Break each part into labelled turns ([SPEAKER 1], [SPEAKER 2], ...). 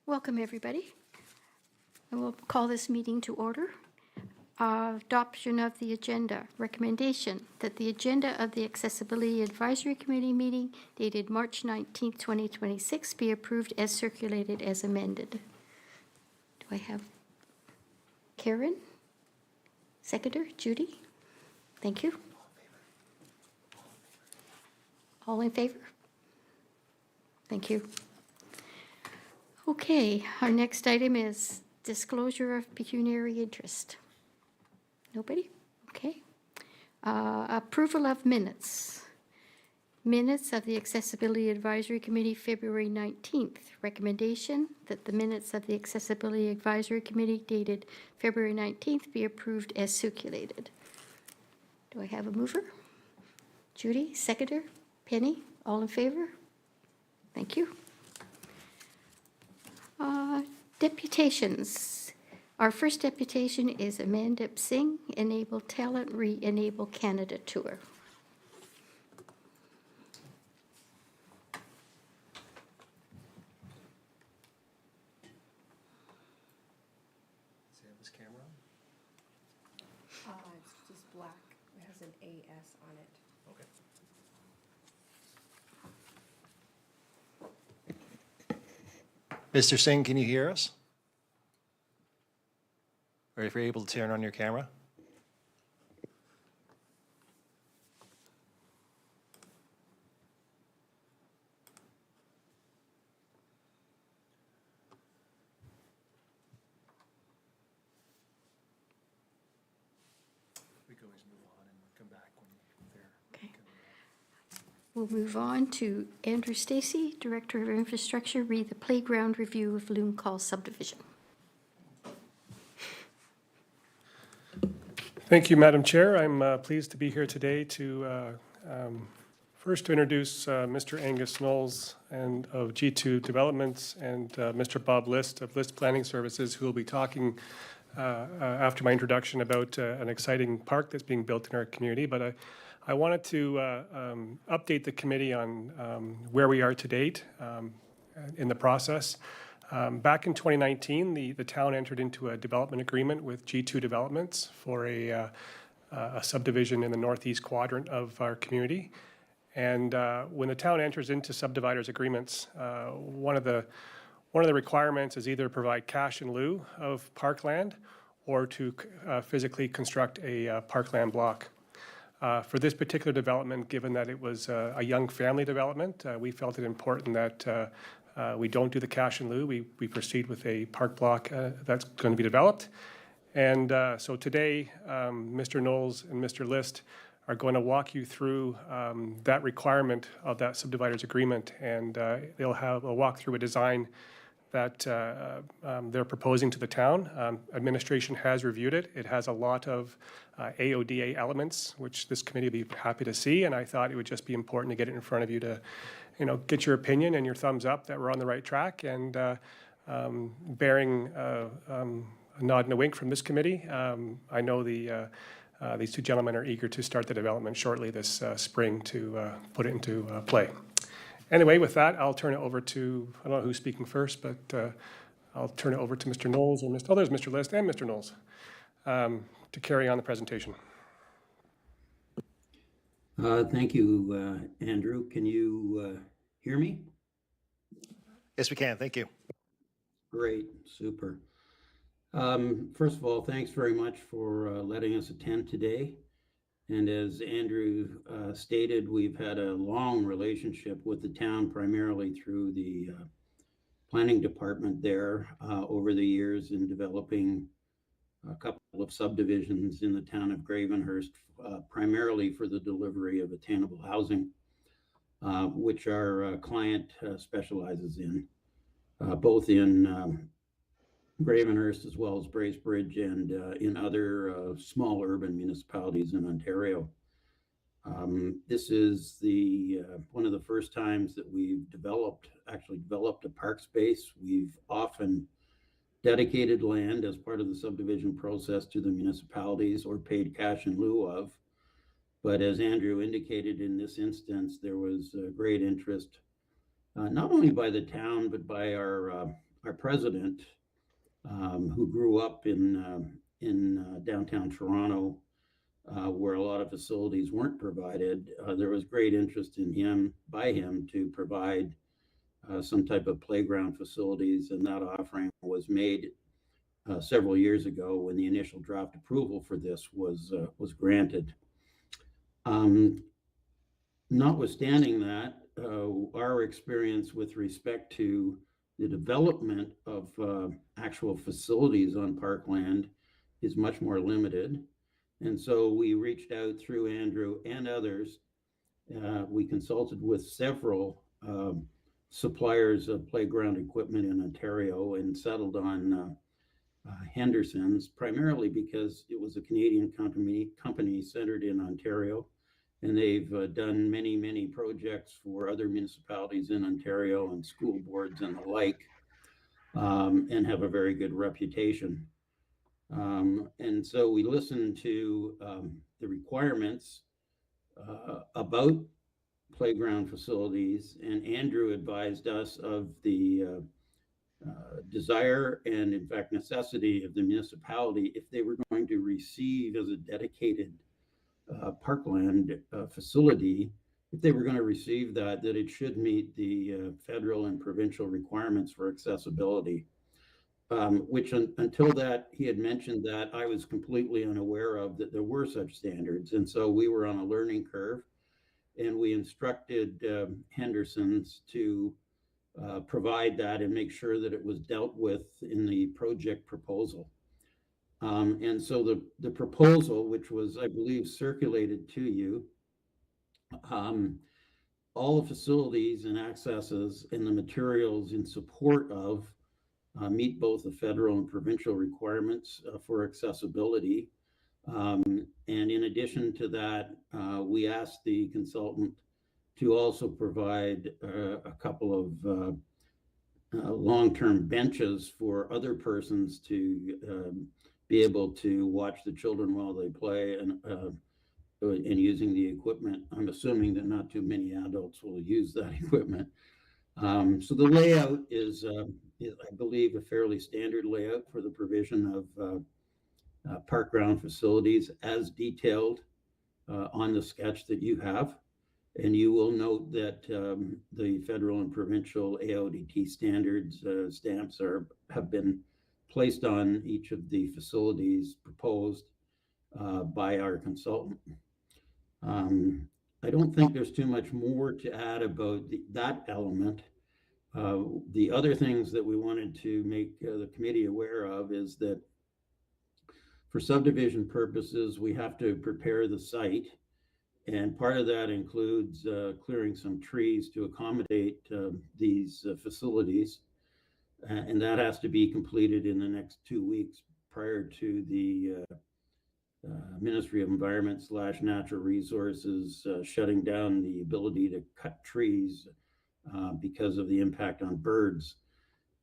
[SPEAKER 1] Welcome, everybody. I will call this meeting to order. Adoption of the agenda. Recommendation that the agenda of the Accessibility Advisory Committee meeting dated March 19th, 2026 be approved as circulated as amended. Do I have Karen? Seconder, Judy? Thank you. All in favor? Thank you. Okay, our next item is disclosure of pecuniary interest. Nobody? Okay. Approval of minutes. Minutes of the Accessibility Advisory Committee, February 19th. Recommendation that the minutes of the Accessibility Advisory Committee dated February 19th be approved as circulated. Do I have a mover? Judy, seconder, Penny, all in favor? Thank you. Deputations. Our first deputation is Amandip Singh, Enable Talent, Re-Enable Canada Tour.
[SPEAKER 2] Does it have his camera on?
[SPEAKER 3] It's just black. It has an AS on it.
[SPEAKER 2] Okay. Mr. Singh, can you hear us? Or if you're able to turn on your camera? We can always move on and come back when you're there.
[SPEAKER 1] Okay. We'll move on to Andrew Stacy, Director of Infrastructure, read the playground review of Loon Call subdivision.
[SPEAKER 4] Thank you, Madam Chair. I'm pleased to be here today to first to introduce Mr. Angus Knowles and of G2 Developments and Mr. Bob List of List Planning Services, who will be talking after my introduction about an exciting park that's being built in our community. But I wanted to update the committee on where we are to date in the process. Back in 2019, the town entered into a development agreement with G2 Developments for a subdivision in the northeast quadrant of our community. And when the town enters into subdividers agreements, one of the requirements is either provide cash in lieu of parkland or to physically construct a parkland block. For this particular development, given that it was a young family development, we felt it important that we don't do the cash in lieu. We proceed with a park block that's going to be developed. And so today, Mr. Knowles and Mr. List are going to walk you through that requirement of that subdividers agreement. And they'll walk through a design that they're proposing to the town. Administration has reviewed it. It has a lot of AODA elements, which this committee would be happy to see. And I thought it would just be important to get it in front of you to get your opinion and your thumbs up that we're on the right track. And bearing a nod and a wink from this committee, I know these two gentlemen are eager to start the development shortly this spring to put it into play. Anyway, with that, I'll turn it over to, I don't know who's speaking first, but I'll turn it over to Mr. Knowles or Mr. Oh, there's Mr. List and Mr. Knowles to carry on the presentation.
[SPEAKER 5] Thank you, Andrew. Can you hear me?
[SPEAKER 2] Yes, we can. Thank you.
[SPEAKER 5] Great, super. First of all, thanks very much for letting us attend today. And as Andrew stated, we've had a long relationship with the town, primarily through the planning department there over the years in developing a couple of subdivisions in the town of Gravenhurst, primarily for the delivery of attainable housing, which our client specializes in, both in Gravenhurst as well as Bracebridge and in other small urban municipalities in Ontario. This is one of the first times that we've actually developed a park space. We've often dedicated land as part of the subdivision process to the municipalities or paid cash in lieu of. But as Andrew indicated, in this instance, there was great interest not only by the town, but by our president, who grew up in downtown Toronto, where a lot of facilities weren't provided. There was great interest by him to provide some type of playground facilities, and that offering was made several years ago when the initial draft approval for this was granted. Notwithstanding that, our experience with respect to the development of actual facilities on parkland is much more limited. And so we reached out through Andrew and others. We consulted with several suppliers of playground equipment in Ontario and settled on Henderson's, primarily because it was a Canadian company centered in Ontario. And they've done many projects for other municipalities in Ontario and school boards and the like, and have a very good reputation. And so we listened to the requirements about playground facilities, and Andrew advised us of the desire and, in fact, necessity of the municipality, if they were going to receive as a dedicated parkland facility, if they were going to receive that it should meet the federal and provincial requirements for accessibility, which until that, he had mentioned that, I was completely unaware of that there were such standards. And so we were on a learning curve, and we instructed Henderson's to provide that and make sure that it was dealt with in the project proposal. And so the proposal, which was, I believe, circulated to you, all the facilities and accesses and the materials in support of meet both the federal and provincial requirements for accessibility. And in addition to that, we asked the consultant to also provide a couple of long-term benches for other persons to be able to watch the children while they play and using the equipment. I'm assuming that not too many adults will use that equipment. So the layout is, I believe, a fairly standard layout for the provision of park ground facilities as detailed on the sketch that you have. And you will note that the federal and provincial AODT standards stamps have been placed on each of the facilities proposed by our consultant. I don't think there's too much more to add about that element. The other things that we wanted to make the committee aware of is that for subdivision purposes, we have to prepare the site. And part of that includes clearing some trees to accommodate these facilities. And that has to be completed in the next 2 weeks prior to the Ministry of Environment / Natural Resources shutting down the ability to cut trees because of the impact on birds.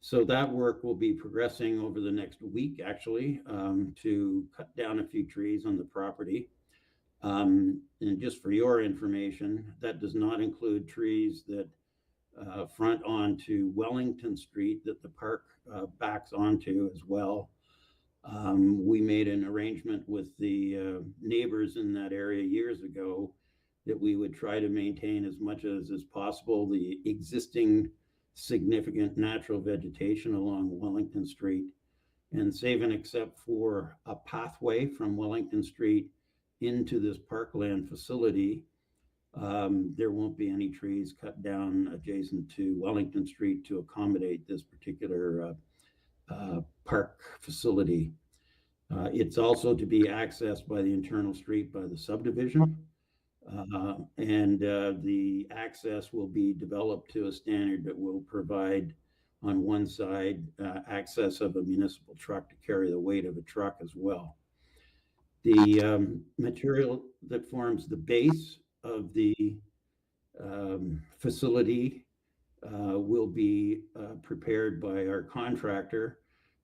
[SPEAKER 5] So that work will be progressing over the next week, actually, to cut down a few trees on the property. And just for your information, that does not include trees that front onto Wellington Street that the park backs onto as well. We made an arrangement with the neighbors in that area years ago that we would try to maintain as much as possible the existing significant natural vegetation along Wellington Street, and save and except for a pathway from Wellington Street into this parkland facility, there won't be any trees cut down adjacent to Wellington Street to accommodate this particular park facility. It's also to be accessed by the internal street by the subdivision. And the access will be developed to a standard that will provide on one side access of a municipal truck to carry the weight of a truck as well. The material that forms the base of the facility will be prepared by our contractor,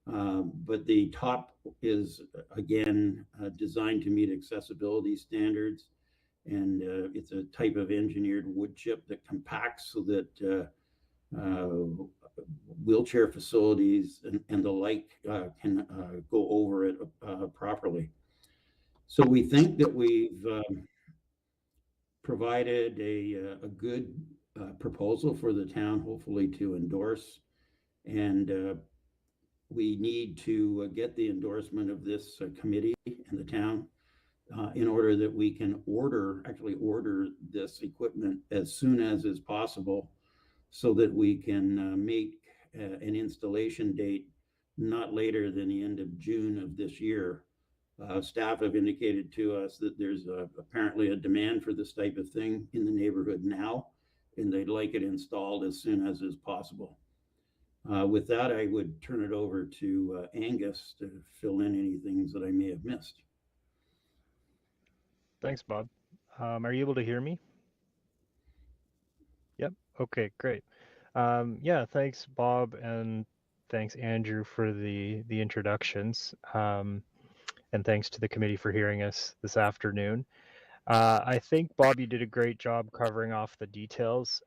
[SPEAKER 5] but the top is again designed to meet accessibility standards. And it's a type of engineered wood chip that compacts so that wheelchair facilities and the like can go over it properly. So we think that we've provided a good proposal for the town, hopefully to endorse. And we need to get the endorsement of this committee and the town in order that we can actually order this equipment as soon as is possible, so that we can make an installation date not later than the end of June of this year. Staff have indicated to us that there's apparently a demand for this type of thing in the neighborhood now, and they'd like it installed as soon as is possible. With that, I would turn it over to Angus to fill in any things that I may have missed.
[SPEAKER 6] Thanks, Bob. Are you able to hear me? Yep. Okay, great. Yeah, thanks, Bob, and thanks, Andrew, for the introductions. And thanks to the committee for hearing us this afternoon. I think, Bob, you did a great job covering off the details.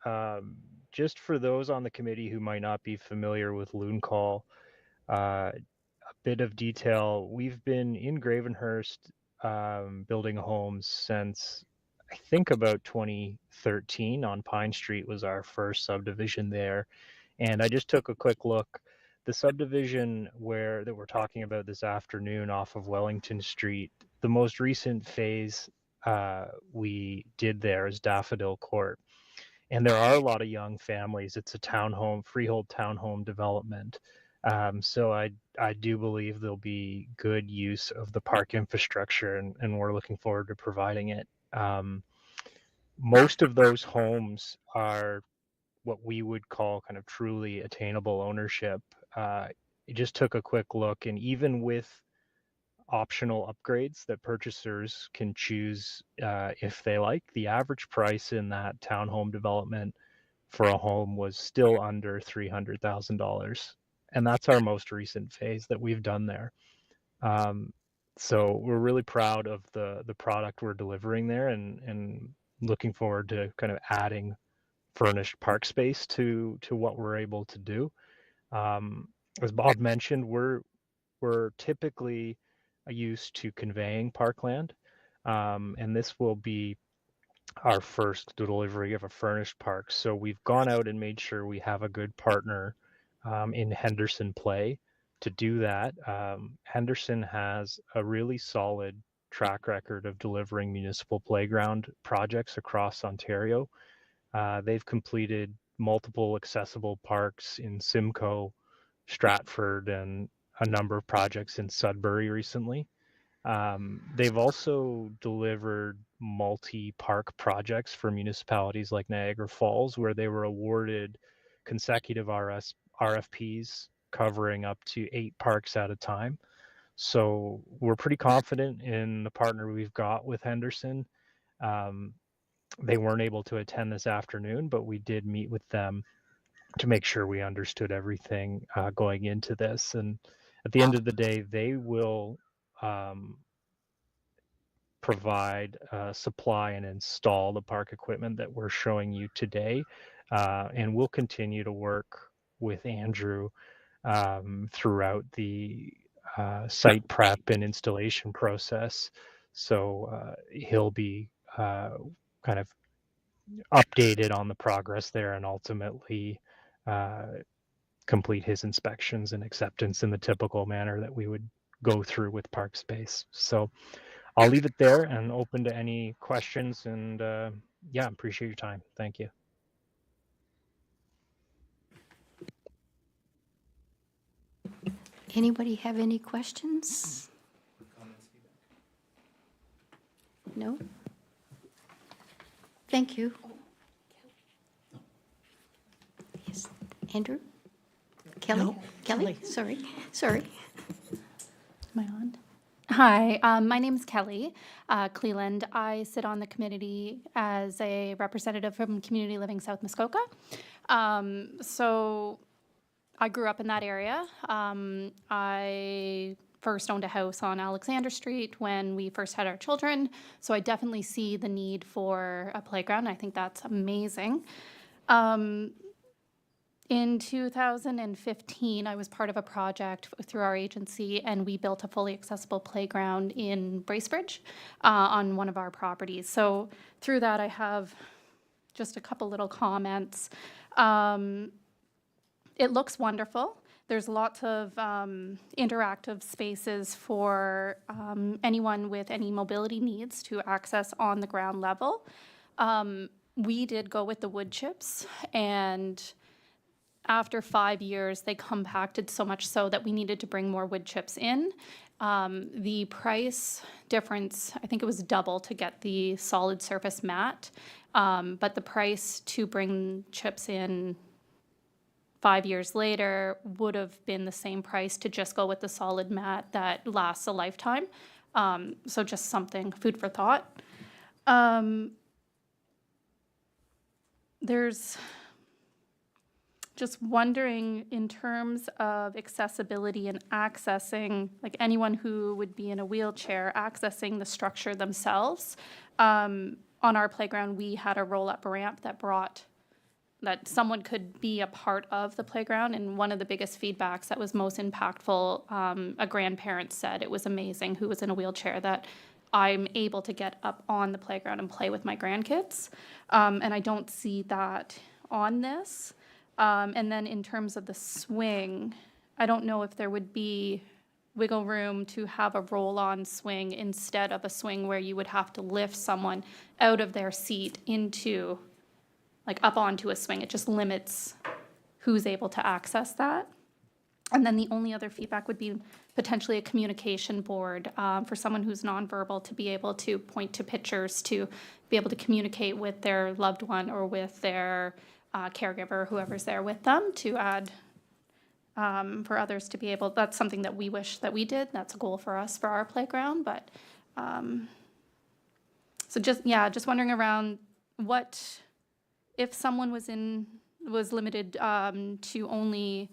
[SPEAKER 6] Just for those on the committee who might not be familiar with Loon Call, a bit of detail. We've been in Gravenhurst building homes since I think about 2013. On Pine Street was our first subdivision there. And I just took a quick look. The subdivision that we're talking about this afternoon off of Wellington Street, the most recent phase we did there is Daffodil Court. And there are a lot of young families. It's a townhome, freehold townhome development. So I do believe there'll be good use of the park infrastructure, and we're looking forward to providing it. Most of those homes are what we would call kind of truly attainable ownership. It just took a quick look, and even with optional upgrades that purchasers can choose if they like, the average price in that townhome development for a home was still under $300,000. And that's our most recent phase that we've done there. So we're really proud of the product we're delivering there, and looking forward to kind of adding furnished park space to what we're able to do. As Bob mentioned, we're typically used to conveying parkland, and this will be our first delivery of a furnished park. So we've gone out and made sure we have a good partner in Henderson Play to do that. Henderson has a really solid track record of delivering municipal playground projects across Ontario. They've completed multiple accessible parks in Simcoe, Stratford, and a number of projects in Sudbury recently. They've also delivered multi-park projects for municipalities like Niagara Falls, where they were awarded consecutive RFPs covering up to 8 parks at a time. So we're pretty confident in the partner we've got with Henderson. They weren't able to attend this afternoon, but we did meet with them to make sure we understood everything going into this. And at the end of the day, they will provide, supply, and install the park equipment that we're showing you today. And we'll continue to work with Andrew throughout the site prep and installation process. So he'll be kind of updated on the progress there, and ultimately complete his inspections and acceptance in the typical manner that we would go through with park space. So I'll leave it there and open to any questions, and yeah, appreciate your time. Thank you.
[SPEAKER 1] Anybody have any questions? No? Thank you. Yes, Andrew? Kelly? Kelly, sorry.
[SPEAKER 7] Am I on? Hi, my name is Kelly Cleland. I sit on the committee as a representative from Community Living South Muskoka. So I grew up in that area. I first owned a house on Alexander Street when we first had our children. So I definitely see the need for a playground. I think that's amazing. In 2015, I was part of a project through our agency, and we built a fully accessible playground in Bracebridge on one of our properties. So through that, I have just a couple little comments. It looks wonderful. There's lots of interactive spaces for anyone with any mobility needs to access on the ground level. We did go with the wood chips, and after 5 years, they compacted so much so that we needed to bring more wood chips in. The price difference, I think it was double to get the solid surface mat, but the price to bring chips in 5 years later would have been the same price to just go with the solid mat that lasts a lifetime. So just something, food for thought. There's just wondering in terms of accessibility and accessing, like anyone who would be in a wheelchair, accessing the structure themselves. On our playground, we had a roll-up ramp that someone could be a part of the playground. And one of the biggest feedbacks that was most impactful, a grandparent said it was amazing, who was in a wheelchair, that I'm able to get up on the playground and play with my grandkids. And I don't see that on this. And then in terms of the swing, I don't know if there would be wiggle room to have a roll-on swing instead of a swing where you would have to lift someone out of their seat into, like up onto a swing. It just limits who's able to access that. And then the only other feedback would be potentially a communication board for someone who's nonverbal to be able to point to pictures, to be able to communicate with their loved one or with their caregiver, whoever's there with them, to add for others to be able, that's something that we wish that we did. That's a goal for us for our playground. But so just wondering around what, if someone was limited to only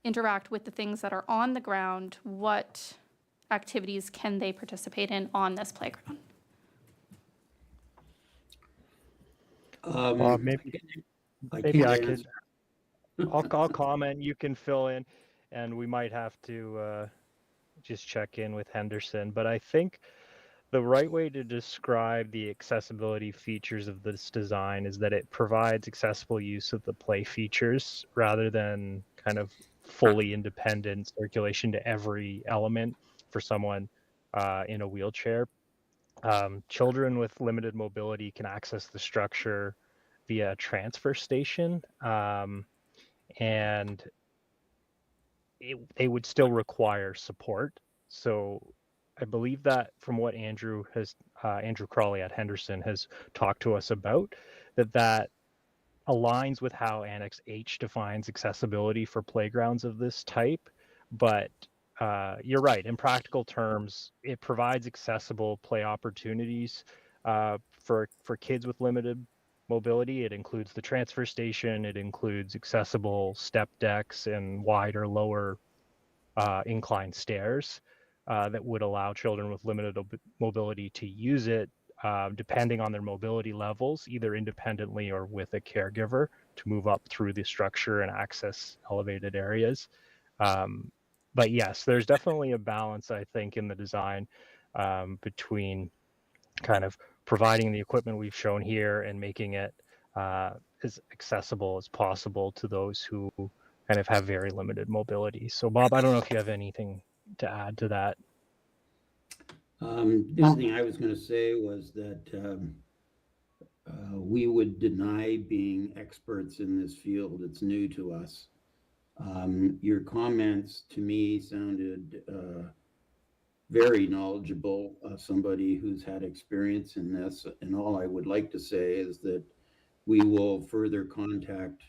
[SPEAKER 7] interact with the things that are on the ground, what activities can they participate in on this playground?
[SPEAKER 6] Maybe
[SPEAKER 5] I
[SPEAKER 6] maybe
[SPEAKER 5] can't
[SPEAKER 6] I
[SPEAKER 5] answer.
[SPEAKER 6] could. I'll comment. You can fill in, and we might have to just check in with Henderson. But I think the right way to describe the accessibility features of this design is that it provides accessible use of the play features rather than kind of fully independent circulation to every element for someone in a wheelchair. Children with limited mobility can access the structure via a transfer station, and they would still require support. So I believe that from what Andrew Crawley at Henderson has talked to us about, that aligns with how Annex H defines accessibility for playgrounds of this type. But you're right, in practical terms, it provides accessible play opportunities for kids with limited mobility. It includes the transfer station, it includes accessible step decks and wider, lower incline stairs that would allow children with limited mobility to use it depending on their mobility levels, either independently or with a caregiver, to move up through the structure and access elevated areas. But yes, there's definitely a balance, I think, in the design between kind of providing the equipment we've shown here and making it as accessible as possible to those who kind of have very limited mobility. So Bob, I don't know if you have anything to add to that.
[SPEAKER 5] The only thing I was going to say was that we would deny being experts in this field. It's new to us. Your comments to me sounded very knowledgeable, somebody who's had experience in this. And all I would like to say is that we will further contact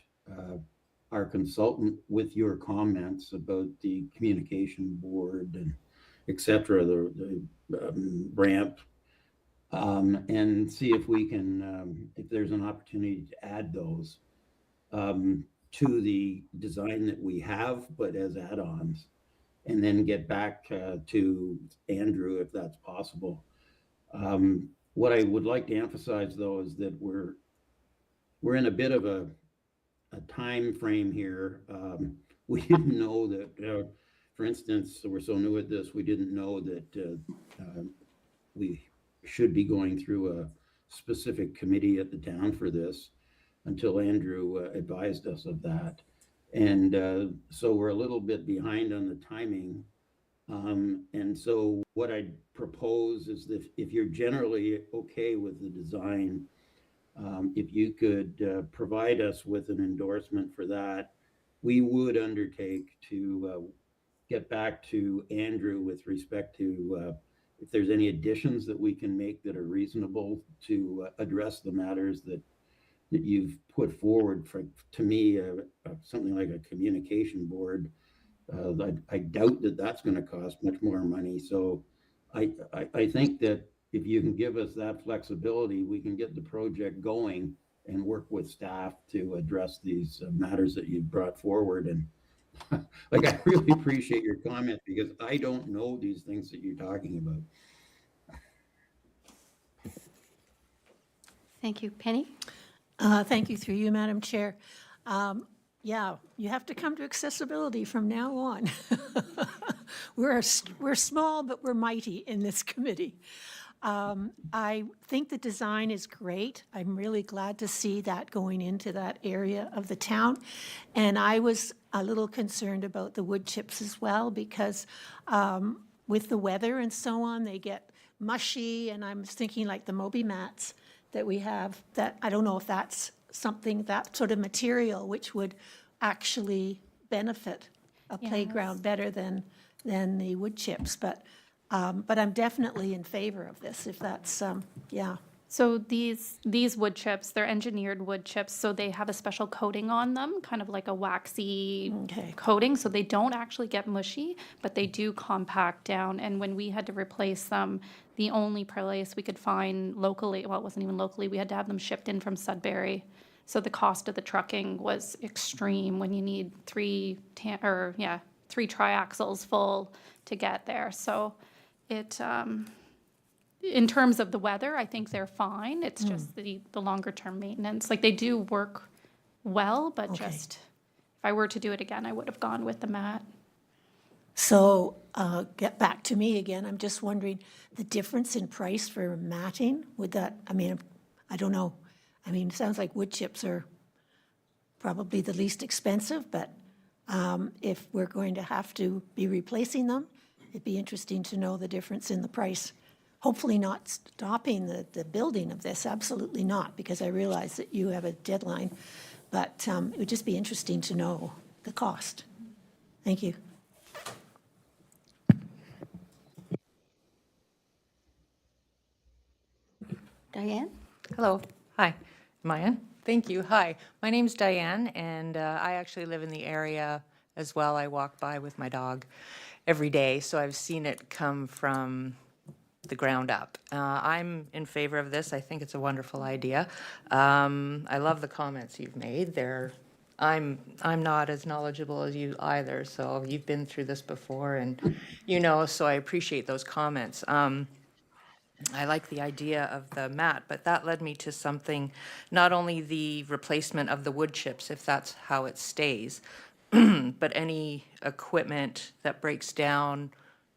[SPEAKER 5] our consultant with your comments about the communication board and et cetera, the ramp, and see if we can, if there's an opportunity to add those to the design that we have, but as add-ons, and then get back to Andrew if that's possible. What I would like to emphasize though is that we're in a bit of a a time frame here. We didn't know that, for instance, we're so new at this, we didn't know that we should be going through a specific committee at the town for this until Andrew advised us of that. And so we're a little bit behind on the timing. And so what I propose is that if you're generally okay with the design, if you could provide us with an endorsement for that, we would undertake to get back to Andrew with respect to if there's any additions that we can make that are reasonable to address the matters that you've put forward. For, to me, something like a communication board, I doubt that that's going to cost much more money. So I think that if you can give us that flexibility, we can get the project going and work with staff to address these matters that you've brought forward. And like, I really appreciate your comment because I don't know these things that you're talking about.
[SPEAKER 1] Thank you. Penny?
[SPEAKER 8] Thank you, through you, Madam Chair. Yeah, you have to come to accessibility from now on. We're small, but we're mighty in this committee. I think the design is great. I'm really glad to see that going into that area of the town. And I was a little concerned about the wood chips as well because with the weather and so on, they get mushy. And I'm thinking like the Moby mats that we have, that I don't know if that's something, that sort of material, which would actually benefit a playground better than the wood chips. But I'm definitely in favor of this, if that's, yeah.
[SPEAKER 7] So these wood chips, they're engineered wood chips, so they have a special coating on them, kind of like a waxy coating, so they don't actually get mushy, but they do compact down. And when we had to replace them, the only place we could find locally, well, it wasn't even locally, we had to have them shipped in from Sudbury. So the cost of the trucking was extreme when you need three triaxles full to get there. So it, in terms of the weather, I think they're fine. It's just the longer term maintenance. Like, they do work well, but just if I were to do it again, I would have gone with the mat.
[SPEAKER 8] So get back to me again. I'm just wondering, the difference in price for matting, would that, I mean, I don't know. I mean, it sounds like wood chips are probably the least expensive, but if we're going to have to be replacing them, it'd be interesting to know the difference in the price. Hopefully not stopping the building of this, absolutely not, because I realize that you have a deadline, but it would just be interesting to know the cost. Thank you.
[SPEAKER 1] Diane?
[SPEAKER 9] Hello. Hi. Mayan. Thank you. Hi. My name's Diane, and I actually live in the area as well. I walk by with my dog every day, so I've seen it come from the ground up. I'm in favor of this. I think it's a wonderful idea. I love the comments you've made. I'm not as knowledgeable as you either, so you've been through this before, and so I appreciate those comments. I like the idea of the mat, but that led me to something, not only the replacement of the wood chips, if that's how it stays, but any equipment that breaks down,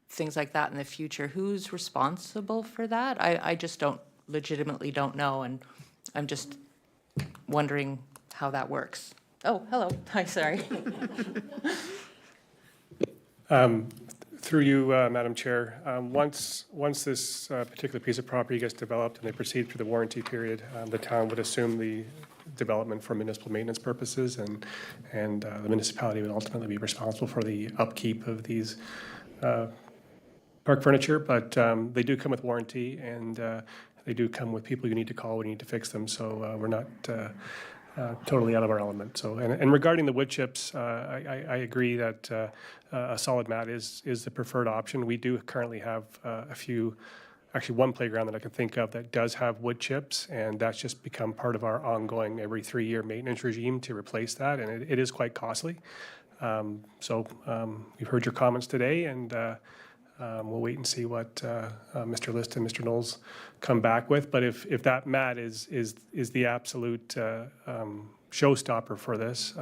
[SPEAKER 9] things like that in the future, who's responsible for that? I just legitimately don't know, and I'm just wondering how that works. Oh, hello. Hi, sorry.
[SPEAKER 4] Through you, Madam Chair, once this particular piece of property gets developed and they proceed through the warranty period, the town would assume the development for municipal maintenance purposes, and the municipality would ultimately be responsible for the upkeep of these park furniture. But they do come with warranty, and they do come with people you need to call when you need to fix them. So we're not totally out of our element. So, and regarding the wood chips, I agree that a solid mat is the preferred option. We do currently have actually one playground that I can think of that does have wood chips, and that's just become part of our ongoing every 3-year maintenance regime to replace that, and it is quite costly. So we've heard your comments today, and we'll wait and see what Mr. List and Mr. Knowles come back with. But if that mat is the absolute showstopper for this,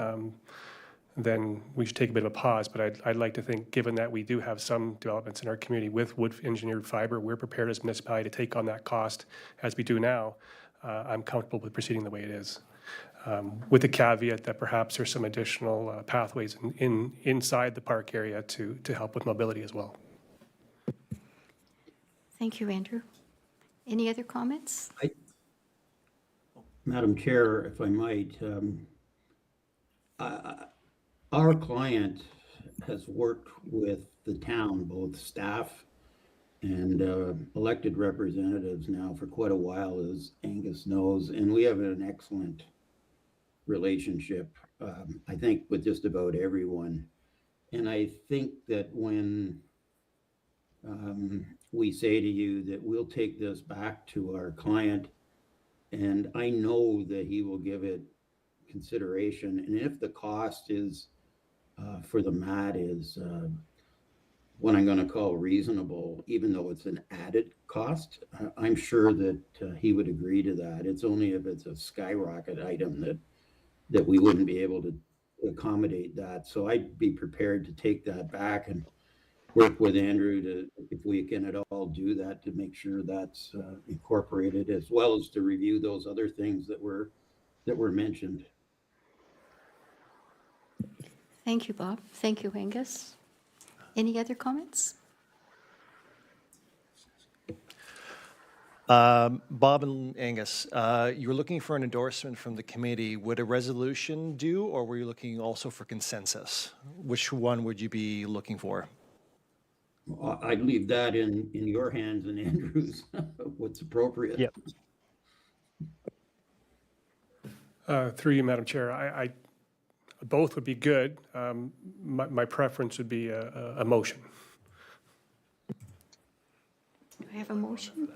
[SPEAKER 4] then we should take a bit of a pause. But I'd like to think, given that we do have some developments in our community with wood engineered fiber, we're prepared as a municipality to take on that cost as we do now. I'm comfortable with proceeding the way it is. With the caveat that perhaps there's some additional pathways inside the park area to help with mobility as well.
[SPEAKER 1] Thank you, Andrew. Any other comments?
[SPEAKER 5] Madam Chair, if I might, our client has worked with the town, both staff and elected representatives now for quite a while, as Angus knows, and we have an excellent relationship, I think, with just about everyone. And I think that when we say to you that we'll take this back to our client, and I know that he will give it consideration, and if the cost is for the mat is what I'm going to call reasonable, even though it's an added cost, I'm sure that he would agree to that. It's only if it's a skyrocket item that we wouldn't be able to accommodate that. So I'd be prepared to take that back and work with Andrew to, if we can at all do that, to make sure that's incorporated, as well as to review those other things that were mentioned.
[SPEAKER 1] Thank you, Bob. Thank you, Angus. Any other comments?
[SPEAKER 2] Bob and Angus, you were looking for an endorsement from the committee. Would a resolution do, or were you looking also for consensus? Which one would you be looking for?
[SPEAKER 5] I'd leave that in your hands and Andrew's, what's appropriate.
[SPEAKER 6] Yep.
[SPEAKER 4] Through you, Madam Chair, I both would be good. My preference would be a motion.
[SPEAKER 1] Do I have a motion?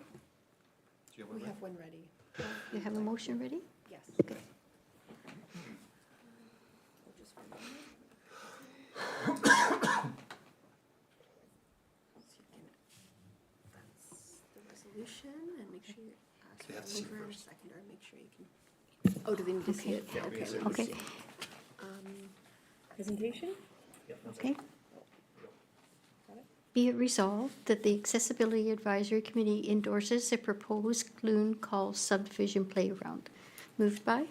[SPEAKER 3] We have one ready.
[SPEAKER 1] You have a motion ready?
[SPEAKER 3] Yes.
[SPEAKER 1] Okay.
[SPEAKER 3] We'll just remove it. So you can- That's the resolution, and make sure you ask for a mover and a seconder, and make sure you can. Oh, do they need to see it? Okay. let me
[SPEAKER 1] Okay.
[SPEAKER 3] see. Presentation?
[SPEAKER 1] Okay. Be it resolved that the Accessibility Advisory Committee endorses the proposed Clune Call subdivision playground. Moved by?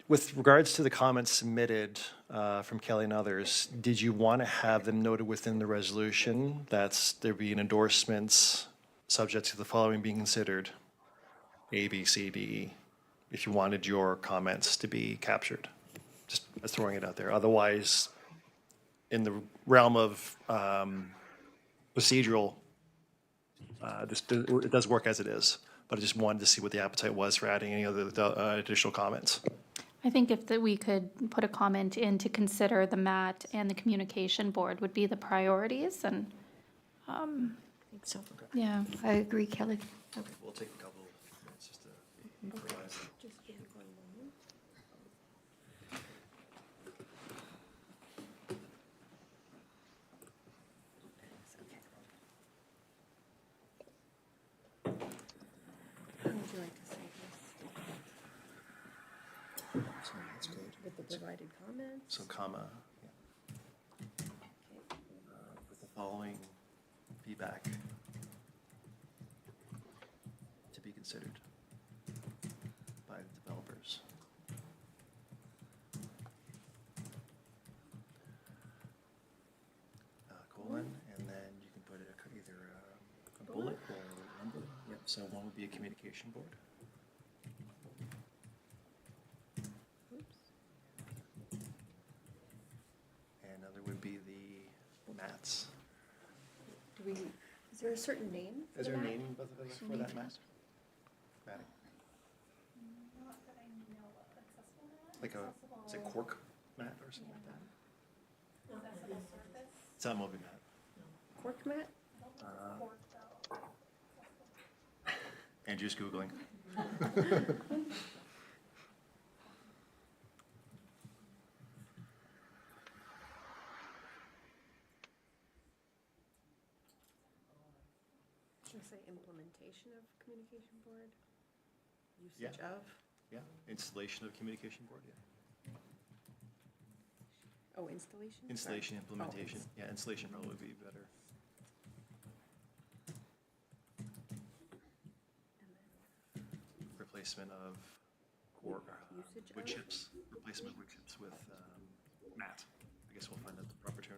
[SPEAKER 2] With regards to the comments submitted from Kelly and others, did you want to have them noted within the resolution that there be an endorsements subject to the following being considered? A, B, C, D, E, if you wanted your comments to be captured. Just throwing it out there. Otherwise, in the realm of procedural, it does work as it is. But I just wanted to see what the appetite was for adding any other additional comments.
[SPEAKER 7] I think if we could put a comment in to consider the MAT and the communication board would be the priorities, and,
[SPEAKER 1] I think so.
[SPEAKER 7] yeah.
[SPEAKER 1] I agree, Kelly.
[SPEAKER 2] We'll take a couple of minutes just to improvise.
[SPEAKER 3] Just give it one moment. Okay. How would you like to say this?
[SPEAKER 2] That's good.
[SPEAKER 3] With the provided comments?
[SPEAKER 2] So comma, yeah. With the following feedback to be considered by the developers. Colon, and then you can put it either a bullet or a number. Yep, so one would be a communication board. And another would be the mats.
[SPEAKER 3] Do we, is there a certain name? for
[SPEAKER 2] Is there a
[SPEAKER 3] that?
[SPEAKER 2] name for that mat? Matting. Like a, is it cork mat or something like that? It's not moving mat.
[SPEAKER 3] Cork mat?
[SPEAKER 2] Andrew's Googling.
[SPEAKER 3] Should I say implementation of communication board? Usage of,
[SPEAKER 2] Yeah, installation of communication board, yeah.
[SPEAKER 3] oh, installation? Sorry.
[SPEAKER 2] Installation,
[SPEAKER 3] Oh,
[SPEAKER 2] implementation, yeah, installation probably would be better. Replacement of, or
[SPEAKER 3] Usage
[SPEAKER 2] wood
[SPEAKER 3] of?
[SPEAKER 2] chips, replacement of wood chips with mat. I guess we'll find out the proper term.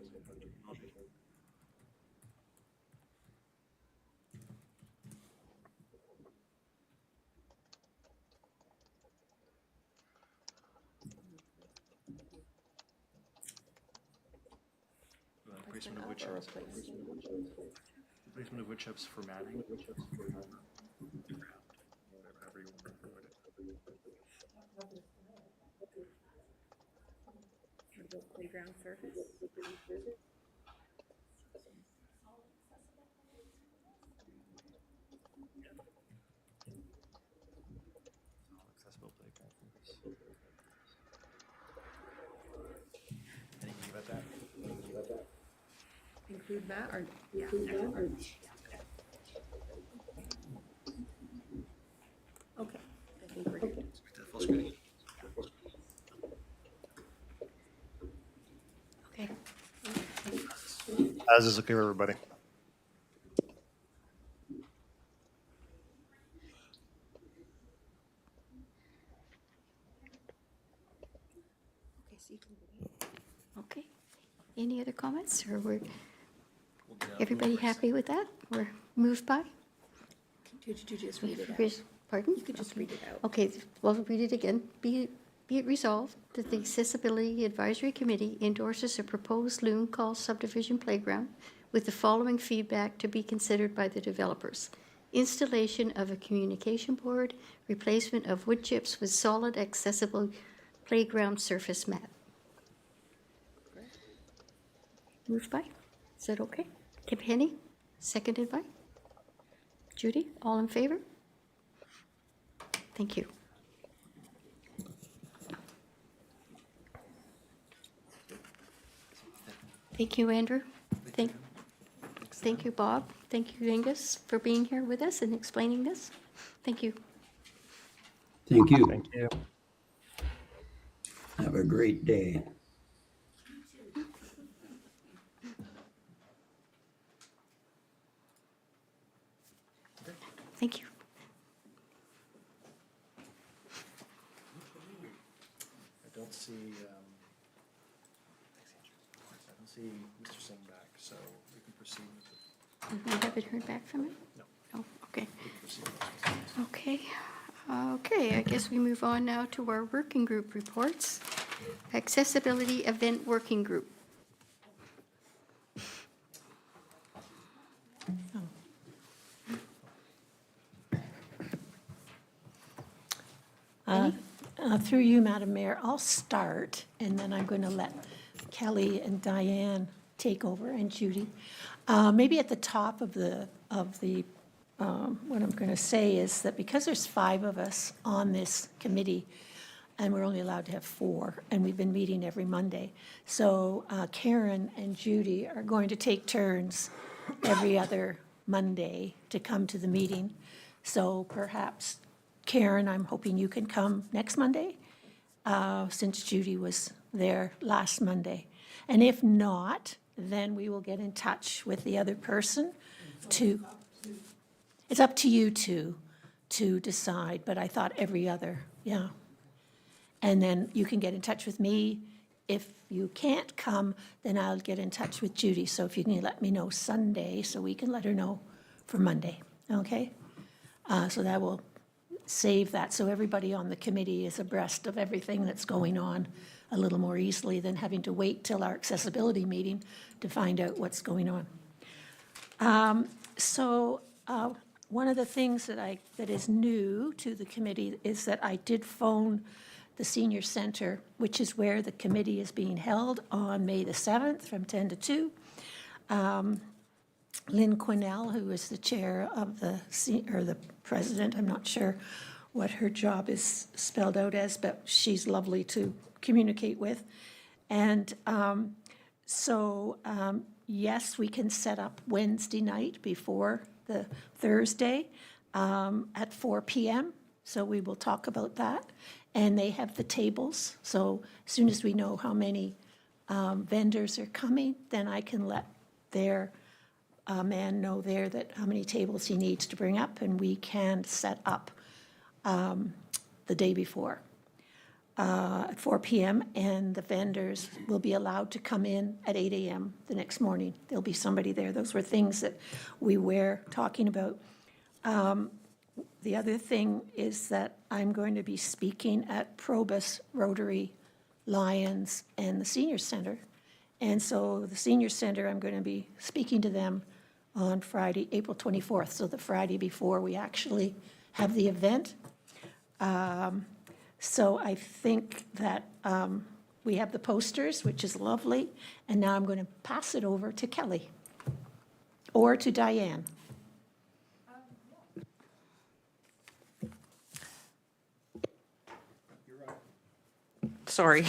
[SPEAKER 2] Replacement of wood chips. Replacement of wood chips for matting. Whatever however you want to word it.
[SPEAKER 3] Playground surface?
[SPEAKER 2] Accessible playground. Anything about that?
[SPEAKER 3] Include that, or, yeah. Okay, I think we're good.
[SPEAKER 2] Full screen.
[SPEAKER 1] Okay.
[SPEAKER 2] As is okay for everybody.
[SPEAKER 3] Okay, so you can.
[SPEAKER 1] Okay. Any other comments, or we're, everybody happy with that? We're moved by?
[SPEAKER 3] Did you just read it out?
[SPEAKER 1] Pardon?
[SPEAKER 3] You could just read it out.
[SPEAKER 1] Okay, well, read it again. Be it resolved that the Accessibility Advisory Committee endorses a proposed Loon Call subdivision playground with the following feedback to be considered by the developers: installation of a communication board, replacement of wood chips with solid accessible playground surface mat. Moved by? Is that okay? Kip Henny, seconded by? Judy, all in favor? Thank you. Thank you, Andrew. Thank you, Bob. Thank you, Angus, for being here with us and explaining this. Thank you.
[SPEAKER 5] Thank you.
[SPEAKER 6] Thank you.
[SPEAKER 5] Have a great day.
[SPEAKER 1] Thank you.
[SPEAKER 2] I don't see, Mr. Singh back, so we can proceed with the,
[SPEAKER 1] You haven't heard back from him?
[SPEAKER 2] No.
[SPEAKER 1] Oh, okay.
[SPEAKER 2] we can proceed with the-
[SPEAKER 1] Okay. Okay, I guess we move on now to our working group reports. Accessibility Event Working Group.
[SPEAKER 8] Through you, Madam Mayor, I'll start, and then I'm going to let Kelly and Diane take over, and Judy. Maybe at the top of the what I'm going to say is that because there's 5 of us on this committee, and we're only allowed to have 4, and we've been meeting every Monday. So Karen and Judy are going to take turns every other Monday to come to the meeting. So perhaps, Karen, I'm hoping you can come next Monday, since Judy was there last Monday. And if not, then we will get in touch with the other person to, it's up to you two to decide, but I thought every other, yeah. And then you can get in touch with me. If you can't come, then I'll get in touch with Judy. So if you can let me know Sunday, so we can let her know for Monday, okay? So that will save that, so everybody on the committee is abreast of everything that's going on a little more easily than having to wait till our accessibility meeting to find out what's going on. One of the things that is new to the committee is that I did phone the senior center, which is where the committee is being held on May the 7th from 10 to 2. Lynn Quinnell, who is the chair of the president, I'm not sure what her job is spelled out as, but she's lovely to communicate with. And yes, we can set up Wednesday night before the Thursday at 4 p.m. So we will talk about that. And they have the tables. So as soon as we know how many vendors are coming, then I can let their man know there that how many tables he needs to bring up, and we can set up the day before at 4 p.m., and the vendors will be allowed to come in at 8 a.m. the next morning. There'll be somebody there. Those were things that we were talking about. The other thing is that I'm going to be speaking at Probus, Rotary, Lions, and the Senior Center. And so the Senior Center, I'm going to be speaking to them on Friday, April 24th, so the Friday before we actually have the event. So I think that we have the posters, which is lovely, and now I'm going to pass it over to Kelly or to Diane.
[SPEAKER 9] Sorry.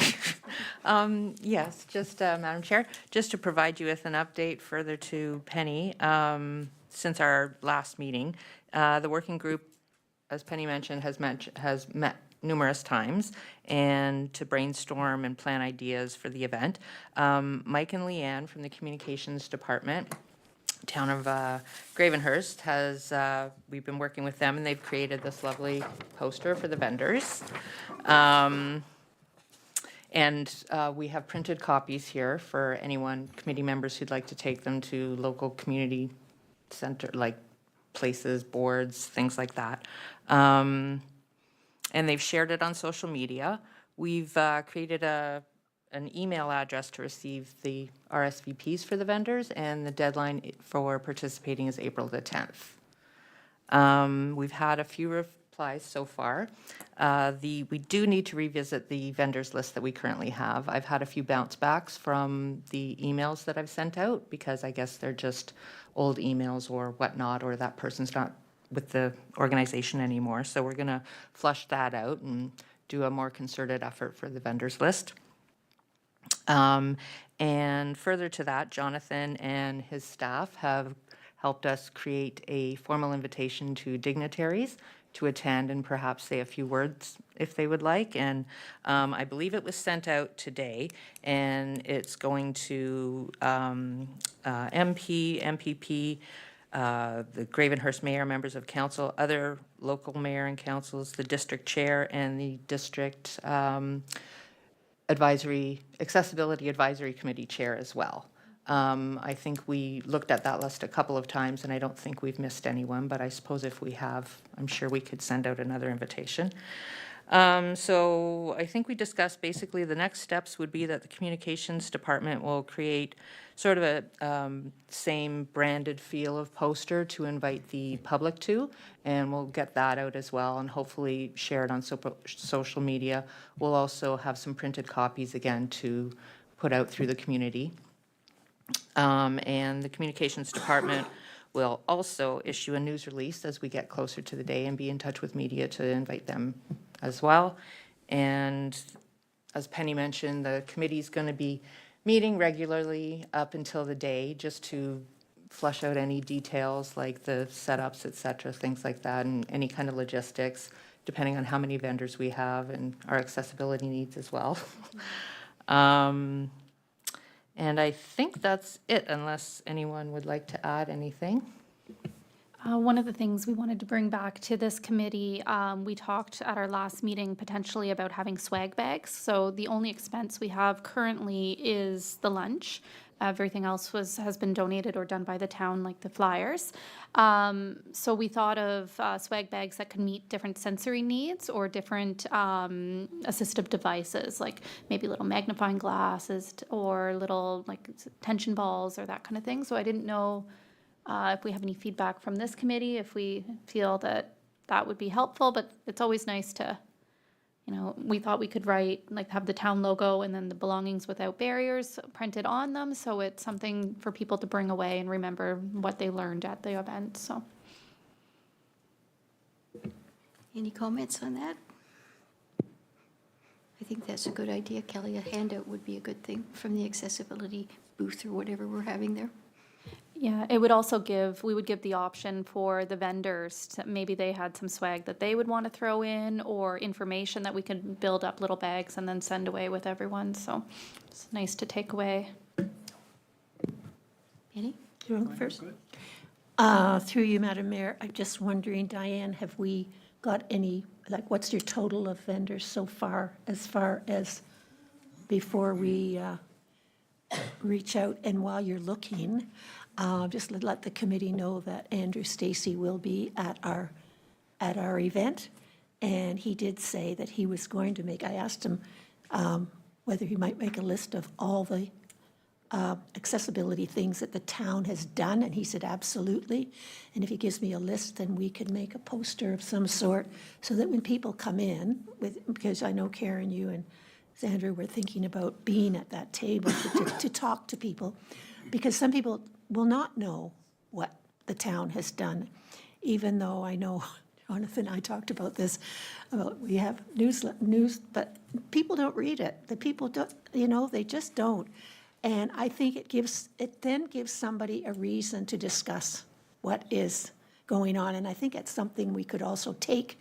[SPEAKER 9] Yes, just, Madam Chair, just to provide you with an update further to Penny, since our last meeting, the working group, as Penny mentioned, has met numerous times and to brainstorm and plan ideas for the event. Mike and Leanne from the Communications Department, Town of Gravenhurst, we've been working with them, and they've created this lovely poster for the vendors. And we have printed copies here for anyone, committee members who'd like to take them to local community center, like places, boards, things like that. And they've shared it on social media. We've created an email address to receive the RSVPs for the vendors, and the deadline for participating is April the 10th. We've had a few replies so far. We do need to revisit the vendors list that we currently have. I've had a few bounce backs from the emails that I've sent out, because I guess they're just old emails or whatnot, or that person's not with the organization anymore. So we're going to flush that out and do a more concerted effort for the vendors list. And further to that, Jonathan and his staff have helped us create a formal invitation to dignitaries to attend and perhaps say a few words if they would like. And I believe it was sent out today, and it's going to MP, MPP, the Gravenhurst mayor, members of council, other local mayor and councils, the district chair, and the district accessibility advisory committee chair as well. I think we looked at that list a couple of times, and I don't think we've missed anyone, but I suppose if we have, I'm sure we could send out another invitation. So I think we discussed basically the next steps would be that the communications department will create sort of a same branded feel of poster to invite the public to, and we'll get that out as well and hopefully share it on social media. We'll also have some printed copies again to put out through the community. And the communications department will also issue a news release as we get closer to the day and be in touch with media to invite them as well. And as Penny mentioned, the committee's going to be meeting regularly up until the day just to flush out any details like the setups, et cetera, things like that, and any kind of logistics, depending on how many vendors we have and our accessibility needs as well. And I think that's it, unless anyone would like to add anything.
[SPEAKER 7] One of the things we wanted to bring back to this committee, we talked at our last meeting potentially about having swag bags. So the only expense we have currently is the lunch. Everything else has been donated or done by the town, like the flyers. So we thought of swag bags that could meet different sensory needs or different assistive devices, like maybe little magnifying glasses or little like tension balls or that kind of thing. So I didn't know if we have any feedback from this committee, if we feel that that would be helpful, but it's always nice to, you know, we thought we could write, like have the town logo and then the belongings without barriers printed on them. So it's something for people to bring away and remember what they learned at the event, so.
[SPEAKER 1] Any comments on that? I think that's a good idea, Kelly. A handout would be a good thing from the accessibility booth or whatever we're having there.
[SPEAKER 7] Yeah, it would also we would give the option for the vendors to, maybe they had some swag that they would want to throw in or information that we could build up little bags and then send away with everyone. So it's nice to take away.
[SPEAKER 1] Penny?
[SPEAKER 8] You want to go first? Through you, Madam Mayor, I'm just wondering, Diane, have we got any, like, what's your total of vendors so far as before we reach out? And while you're looking, just let the committee know that Andrew Stacy will be at our event. And he did say that he was going to I asked him whether he might make a list of all the accessibility things that the town has done, and he said absolutely. And if he gives me a list, then we could make a poster of some sort so that when people come in, because I know Karen, you and Sandra were thinking about being at that table to talk to people, because some people will not know what the town has done, even though I know Jonathan and I talked about this, about we have news, but people don't read it. The people don't, they just don't. And I think it then gives somebody a reason to discuss what is going on. And I think it's something we could also take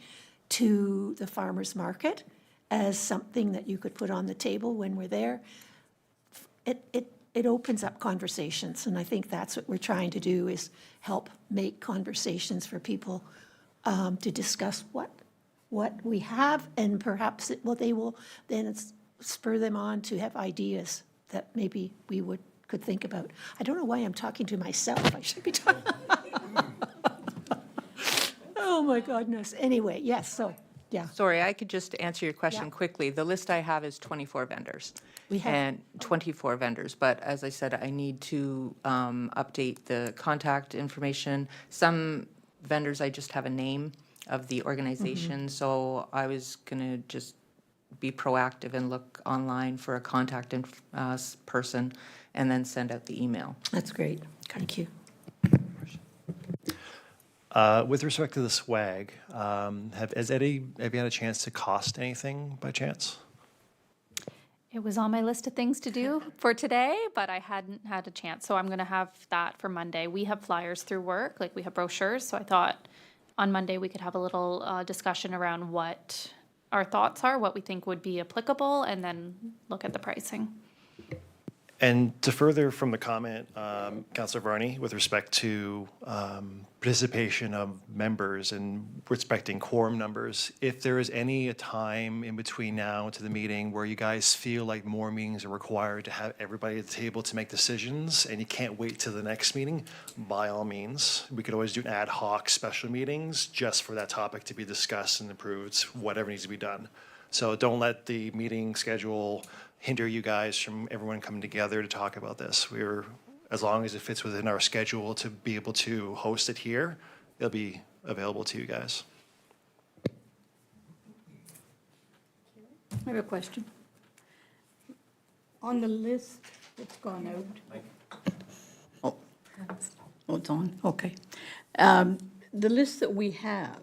[SPEAKER 8] to the farmer's market as something that you could put on the table when we're there. It opens up conversations, and I think that's what we're trying to do, is help make conversations for people to discuss what we have, and perhaps they will then spur them on to have ideas that maybe we could think about. I don't know why I'm talking to myself. I should be talking. Oh, my goodness. Anyway, yes, so, yeah.
[SPEAKER 9] Sorry, I could just answer your question
[SPEAKER 8] Yeah.
[SPEAKER 9] quickly. The list I have is 24 vendors.
[SPEAKER 8] We have-
[SPEAKER 9] And 24 vendors, but as I said, I need to update the contact information. Some vendors, I just have a name of the organization, so I was going to just be proactive and look online for a contact person and then send out the email.
[SPEAKER 8] That's great. Thank you.
[SPEAKER 2] With respect to the swag, have you had a chance to cost anything by chance?
[SPEAKER 7] It was on my list of things to do for today, but I hadn't had a chance. So I'm going to have that for Monday. We have flyers through work, like we have brochures. So I thought on Monday we could have a little discussion around what our thoughts are, what we think would be applicable, and then look at the pricing.
[SPEAKER 2] And to further from the comment, Councillor Varney, with respect to participation of members and respecting quorum numbers, if there is any time in between now and to the meeting where you guys feel like more meetings are required to have everybody at the table to make decisions and you can't wait till the next meeting, by all means, we could always do an ad hoc special meetings just for that topic to be discussed and approved, whatever needs to be done. So don't let the meeting schedule hinder you guys from everyone coming together to talk about this. As long as it fits within our schedule to be able to host it here, it'll be available to you guys.
[SPEAKER 10] I have a question. On the list that's gone out. Oh, it's on, okay. The list that we have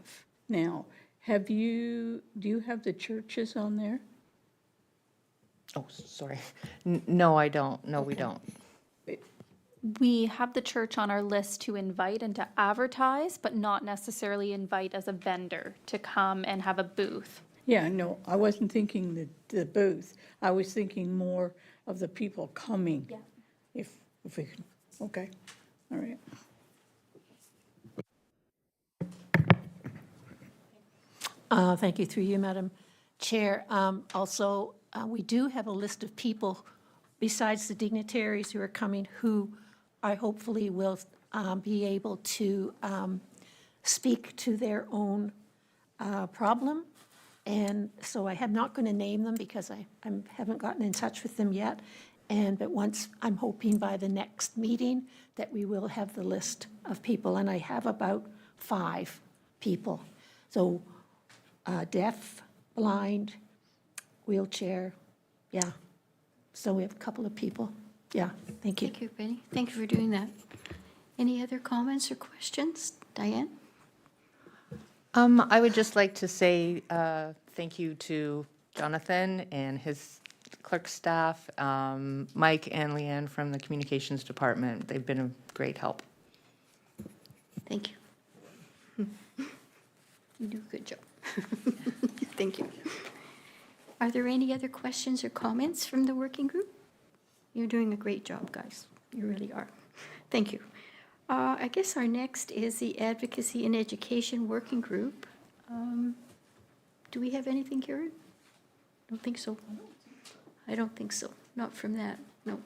[SPEAKER 10] now, do you have the churches on there?
[SPEAKER 9] Oh, sorry. No, I don't. No, we don't.
[SPEAKER 7] We have the church on our list to invite and to advertise, but not necessarily invite as a vendor to come and have a booth.
[SPEAKER 10] Yeah, no, I wasn't thinking the booth. I was thinking more of the people coming.
[SPEAKER 7] Yeah.
[SPEAKER 10] If we could, okay, all right.
[SPEAKER 8] Thank you, through you, Madam Chair. Also, we do have a list of people, besides the dignitaries who are coming, who I hopefully will be able to speak to their own problem. And so I am not going to name them because I haven't gotten in touch with them yet. But once, I'm hoping by the next meeting that we will have the list of people. And I have about 5 people. So deaf, blind, wheelchair, yeah. So we have a couple of people. Yeah, thank you.
[SPEAKER 1] Thank you, Penny. Thank you for doing that. Any other comments or questions? Diane?
[SPEAKER 9] I would just like to say thank you to Jonathan and his clerk staff, Mike and Leanne from the communications department. They've been a great help.
[SPEAKER 1] Thank you. You do a good job. Thank you. Are there any other questions or comments from the working group? You're doing a great job, guys. You really are. Thank you. I guess our next is the Advocacy and Education Working Group. Do we have anything, Karen? Don't think so. I don't think so. Not from that, no.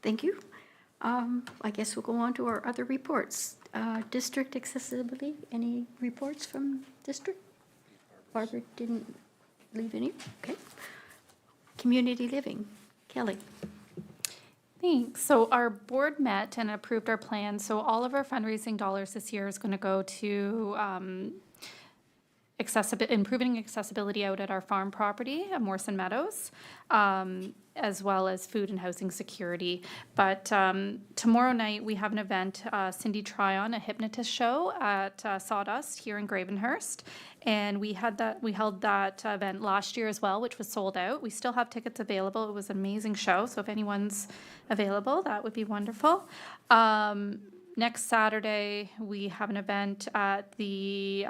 [SPEAKER 1] Thank you. I guess we'll go on to our other reports. District accessibility, any reports from district? Barbara didn't leave any, okay. Community living, Kelly.
[SPEAKER 7] Thanks. So our board met and approved our plan. So all of our fundraising dollars this year is going to go to improving accessibility out at our farm property at Morrison Meadows, as well as food and housing security. But tomorrow night, we have an event, Cindy Tryon, a hypnotist show at Sawdust here in Gravenhurst. And we held that event last year as well, which was sold out. We still have tickets available. It was an amazing show. So if anyone's available, that would be wonderful. Next Saturday, we have an event at the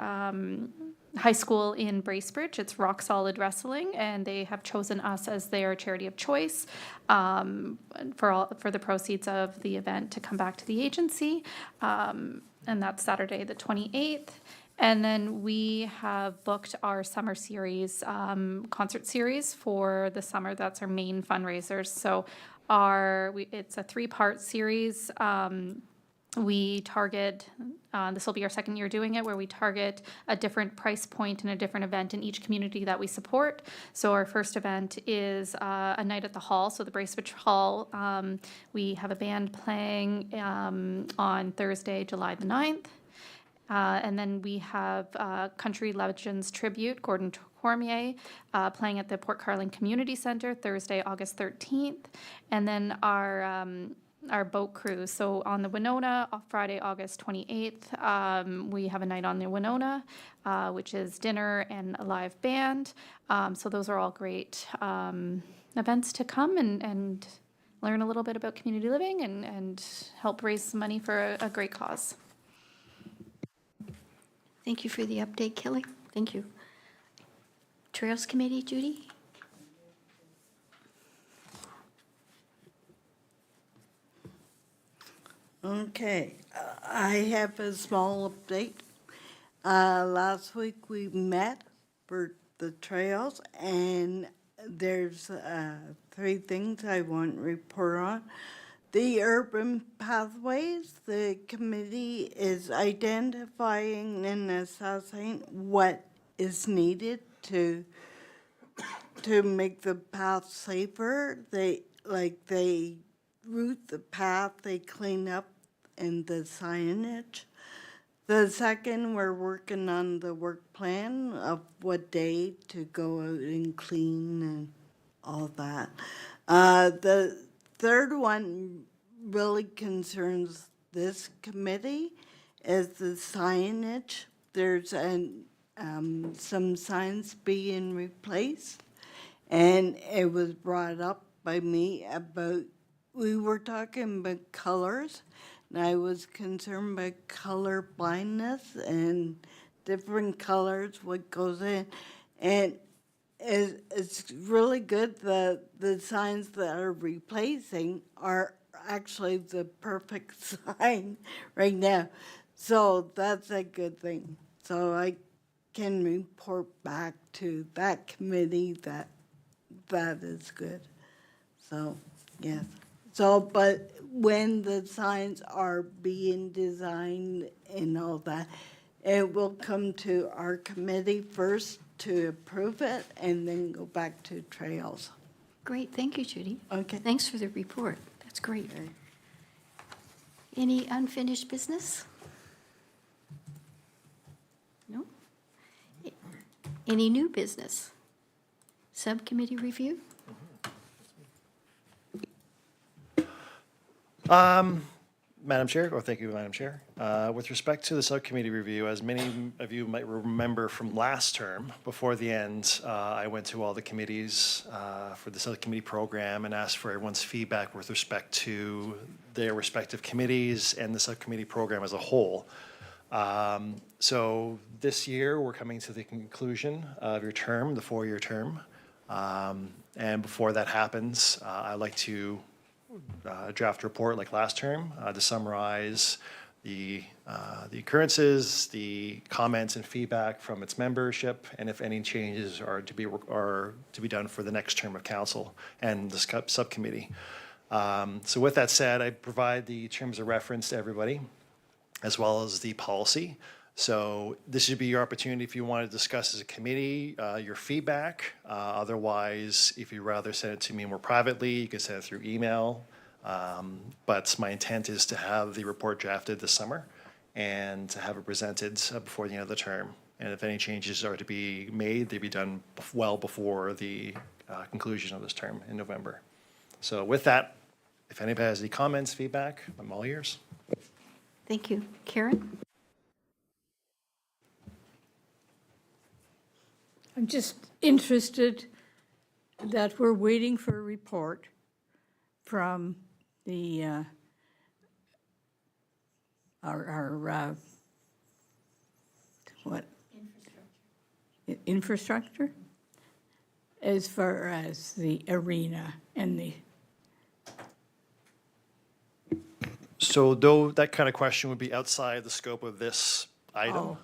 [SPEAKER 7] high school in Bracebridge. It's Rock Solid Wrestling, and they have chosen us as their charity of choice for the proceeds of the event to come back to the agency. And that's Saturday the 28th. And then we have booked our summer series, concert series for the summer. That's our main fundraisers. So it's a 3-part series. We target, this will be our second year doing it, where we target a different price point and a different event in each community that we support. So our first event is a night at the hall, so the Bracebridge Hall. We have a band playing on Thursday, July the 9th. And then we have Country Legends Tribute, Gordon Cormier, playing at the Port Carling Community Center, Thursday, August 13th. And then our boat cruise. So on the Winona, Friday, August 28th, we have a night on the Winona, which is dinner and a live band. So those are all great events to come and learn a little bit about community living and help raise some money for a great cause.
[SPEAKER 1] Thank you for the update, Kelly. Thank you. Trails Committee, Judy?
[SPEAKER 11] Okay, I have a small update. Last week we met for the trails, and there's 3 things I want to report on. The urban pathways, the committee is identifying and assessing what is needed to make the path safer. They route the path, they clean up and the signage. The second, we're working on the work plan of what day to go out and clean and all that. The third one really concerns this committee is the signage. There's some signs being replaced, and it was brought up by me about, we were talking about colors, and I was concerned about color blindness and different colors, what goes in. And it's really good that the signs that are replacing are actually the perfect sign right now. So that's a good thing. So I can report back to that committee that is good. So, yes. So, but when the signs are being designed and all that, it will come to our committee first to approve it and then go back to trails.
[SPEAKER 1] Great, thank you, Judy.
[SPEAKER 11] Okay.
[SPEAKER 1] Thanks for the report. That's great. Any unfinished business? No? Any new business? Subcommittee review?
[SPEAKER 2] Madam Chair, or thank you, Madam Chair. With respect to the subcommittee review, as many of you might remember from last term, before the end, I went to all the committees for the subcommittee program and asked for everyone's feedback with respect to their respective committees and the subcommittee program as a whole. So this year, we're coming to the conclusion of your term, the 4-year term. And before that happens, I'd like to draft a report like last term to summarize the occurrences, the comments and feedback from its membership, and if any changes are to be done for the next term of council and the subcommittee. So with that said, I provide the terms of reference to everybody, as well as the policy. So this should be your opportunity if you want to discuss as a committee your feedback. Otherwise, if you'd rather send it to me more privately, you can send it through email. But my intent is to have the report drafted this summer and to have it presented before the end of the term. And if any changes are to be made, they'd be done well before the conclusion of this term in November. So with that, if anybody has any comments, feedback, I'm all ears.
[SPEAKER 1] Thank you. Karen?
[SPEAKER 10] I'm just interested that we're waiting for a report from the, our what? Infrastructure? As far as the arena and the,
[SPEAKER 2] So though that kind of question would be outside the scope of this item,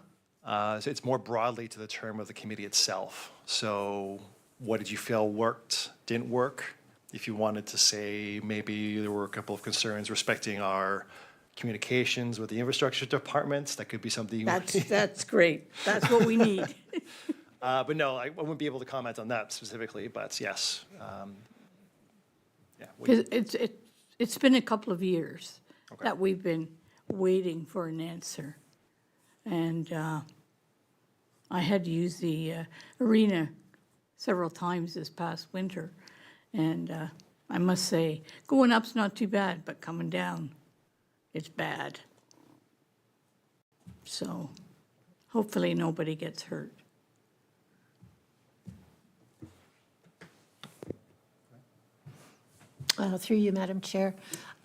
[SPEAKER 10] Oh.
[SPEAKER 2] So it's more broadly to the term of the committee itself. So what did you feel worked, didn't work? If you wanted to say maybe there were a couple of concerns respecting our communications with the infrastructure departments, that could be something.
[SPEAKER 10] that's great. That's what we need.
[SPEAKER 2] But no, I wouldn't be able to comment on that specifically, but yes. Yeah.
[SPEAKER 10] Because it's been a couple of years
[SPEAKER 2] Okay.
[SPEAKER 10] that we've been waiting for an answer. And I had to use the arena several times this past winter. And I must say, going up's not too bad, but coming down, it's bad. So hopefully nobody gets hurt.
[SPEAKER 8] Through you, Madam Chair.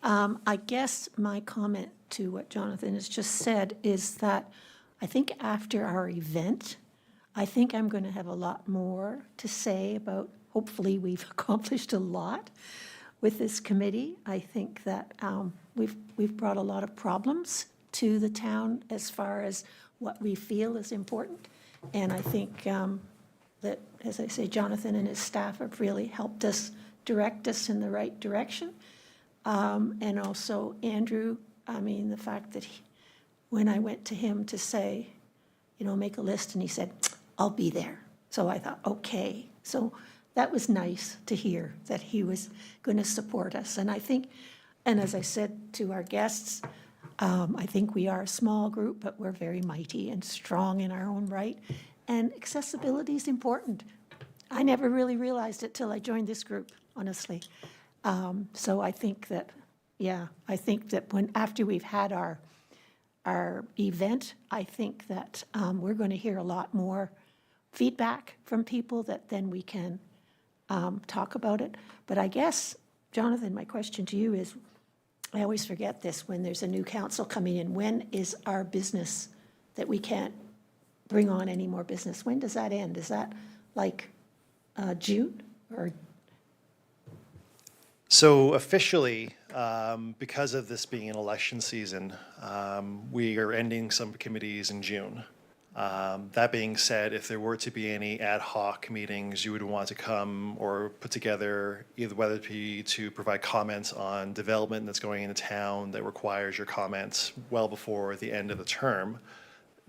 [SPEAKER 8] I guess my comment to what Jonathan has just said is that I think after our event, I think I'm going to have a lot more to say about, hopefully we've accomplished a lot with this committee. I think that we've brought a lot of problems to the town as far as what we feel is important. And I think that, as I say, Jonathan and his staff have really helped us direct us in the right direction. And also Andrew, I mean, the fact that when I went to him to say, make a list, and he said, I'll be there. So I thought, okay. So that was nice to hear that he was going to support us. And I think, and as I said to our guests, I think we are a small group, but we're very mighty and strong in our own right. And accessibility is important. I never really realized it till I joined this group, honestly. So I think that, after we've had our event, I think that we're going to hear a lot more feedback from people that then we can talk about it. But I guess, Jonathan, my question to you is, I always forget this when there's a new council coming in. When is our business that we can't bring on any more business? When does that end? Is that like June or?
[SPEAKER 2] So officially, because of this being an election season, we are ending some committees in June. That being said, if there were to be any ad hoc meetings you would want to come or put together, either whether it be to provide comments on development that's going into town that requires your comments well before the end of the term,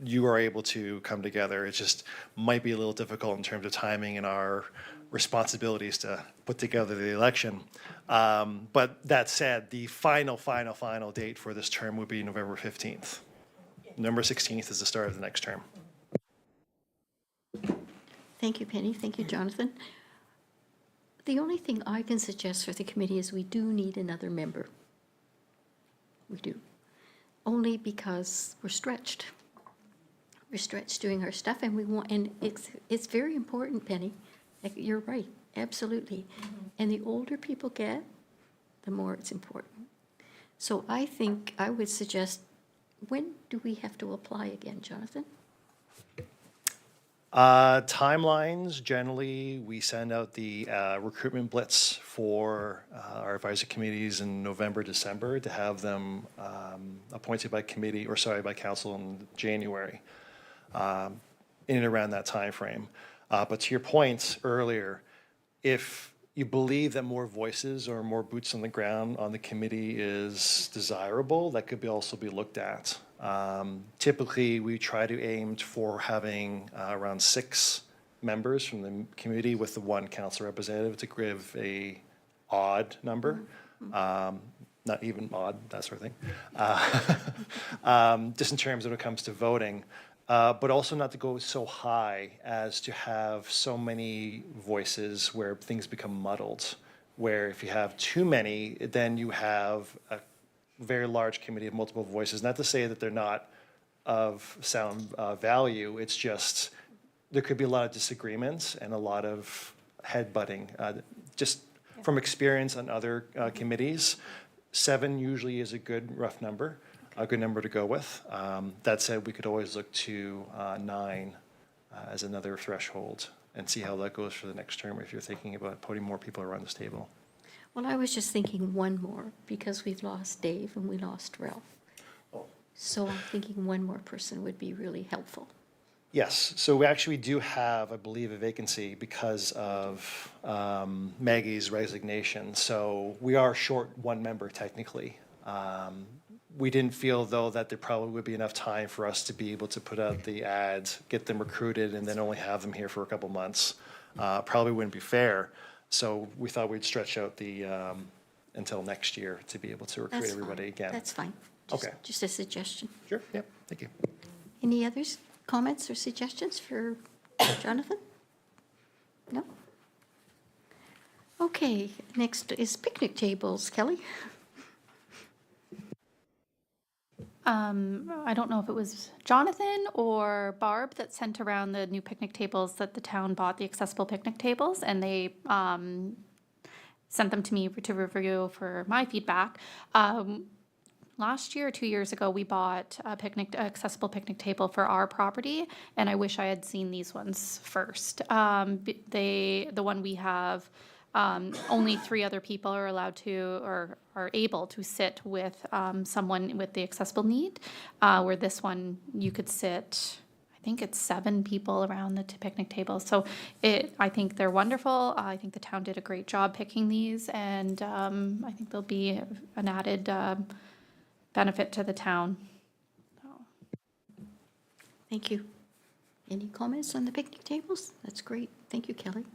[SPEAKER 2] you are able to come together. It just might be a little difficult in terms of timing and our responsibilities to put together the election. But that said, the final date for this term would be November 15th. November 16th is the start of the next term.
[SPEAKER 1] Thank you, Penny. Thank you, Jonathan. The only thing I can suggest for the committee is we do need another member. We do. only because we're stretched. We're stretched doing our stuff, and we want, and it's very important, Penny. Like, you're right, absolutely. And the older people get, the more it's important. So I think I would suggest, when do we have to apply again, Jonathan?
[SPEAKER 2] Timelines, generally, we send out the recruitment blitz for our advisory committees in November, December to have them appointed by committee, or sorry, by council in January, in and around that timeframe. But to your point earlier, if you believe that more voices or more boots on the ground on the committee is desirable, that could also be looked at. Typically, we try to aim for having around 6 members from the community with the 1 council representative to give a odd number. Not even odd, that sort of thing. Just in terms of when it comes to voting. But also not to go so high as to have so many voices where things become muddled, where if you have too many, then you have a very large committee of multiple voices. Not to say that they're not of sound value, it's just there could be a lot of disagreements and a lot of headbutting. Just from experience on other committees, 7 usually is a good rough number. A good number to go with. That said, we could always look to 9 as another threshold and see how that goes for the next term if you're thinking about putting more people around this table.
[SPEAKER 1] Well, I was just thinking 1 more, because we've lost Dave and we lost Ralph. So I'm thinking 1 more person would be really helpful.
[SPEAKER 2] Yes, so we actually do have, I believe, a vacancy because of Maggie's resignation. So we are short 1 member technically. We didn't feel, though, that there probably would be enough time for us to be able to put out the ads, get them recruited, and then only have them here for a couple months. Probably wouldn't be fair. So we thought we'd stretch out the until next year to be able to recruit
[SPEAKER 1] That's
[SPEAKER 2] everybody
[SPEAKER 1] fine.
[SPEAKER 2] again.
[SPEAKER 1] That's fine.
[SPEAKER 2] Okay.
[SPEAKER 1] Just a suggestion.
[SPEAKER 2] Sure, yep, thank you.
[SPEAKER 1] Any others, comments or suggestions for Jonathan? No? Okay, next is picnic tables. Kelly?
[SPEAKER 7] I don't know if it was Jonathan or Barb that sent around the new picnic tables that the town bought, the accessible picnic tables, and they sent them to me to review for my feedback. Last year or 2 years ago, we bought a accessible picnic table for our property, and I wish I had seen these ones first. The one we have, only 3 other people are allowed to or are able to sit with someone with the accessible need, where this one you could sit, I think it's 7 people around the picnic table. So I think they're wonderful. I think the town did a great job picking these, and I think they'll be an added benefit to the town.
[SPEAKER 1] Thank you. Any comments on the picnic tables? That's great. Thank you, Kelly.